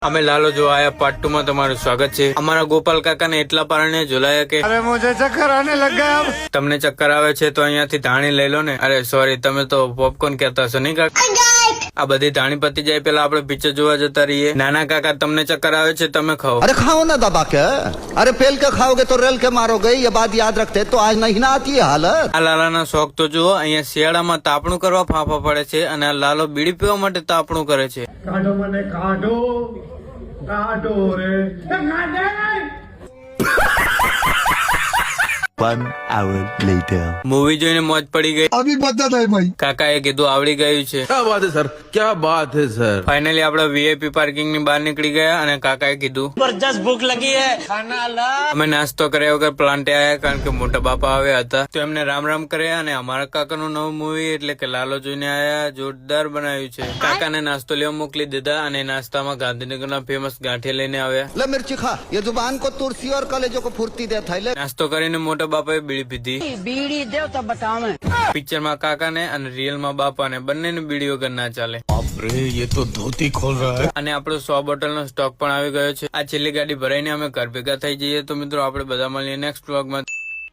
અમે લાલો જો આયા પાર્ટ 2 માં તમારું સ્વાગત છે। અમારા ગોપાલ કાકાને એટલા પારણે ઝુલાયા કે अरे मुझे चक्कर आने लग गया अब। તમને ચક્કર આવે છે તો અહીંયાથી ધાણી લઈ લો ને। અરે સોરી, તમે તો પોપકોર્ન કહેતા હશો નહીં કાકા? આ બધી ધાણી પતી જાય પેલા આપણે પિક્ચર જોવા જતા રહીએ। નાના કાકા તમને ચક્કર આવે છે તમે ખાઓ। अरे खाओ ना दबा के। अरे पेल के खाओगे तो रेल के मारोगे, ये बात याद रखते तो आज नहीं ना आती है हालत। આ લાલાના શોખ તો જુઓ, અહીંયા શિયાળામાં તાપણું કરવા ફાંફા પડે છે અને આ લાલો બીડી પીવા માટે તાપણું કરે છે। काटो मने काटो काटो रे काटे 1 hour later. મૂવી જોઈને મોજ પડી ગઈ। अभी बता है भाई। કાકાએ કીધું આવડી ગયું છે। क्या बात है सर, क्या बात है सर। ફાઇનલી આપણે વીઆઈપી પાર્કિંગ ની બહાર નીકળી ગયા અને કાકાએ કીધું जबरदस्त भूख लगी है खाना ला। અમે નાસ્તો કર્યા વગર પ્લાન્ટે આવ્યા કારણ કે મોટા બાપા આવ્યા હતા તો એમને રામ રામ કર્યા અને અમારા કાકાનું નવું મૂવી એટલે કે લાલો જોઈને આયા। જોરદાર બનાવ્યું છે। કાકાને નાસ્તો લેવા મોકલી દીધા અને નાસ્તામાં ગાંધીનગરના ફેમસ ગાંઠિયા લઈને આવ્યા। ले मिर्ची खा, ये जुबान को तुलसी और कलेजों को फुर्ती देता है। ले નાસ્તો કરીને મોટા બાપાએ બીડી પીધી। बीड़ी दे तो बताओ। પિક્ચરમાં કાકાને અને રિયલમાં બાપાને બંનેને બીડી વગર ના ચાલે। ये तो धोती खोल रहा है। અને આપણો 100 બોટલનો સ્ટોક પણ આવી ગયો છે। આ છેલ્લી ગાડી ભરાઈને અમે ઘર ભેગા થઈ જઈએ। તો મિત્રો આપણે બધા મળીએ નેક્સ્ટ વ્લોગમાં।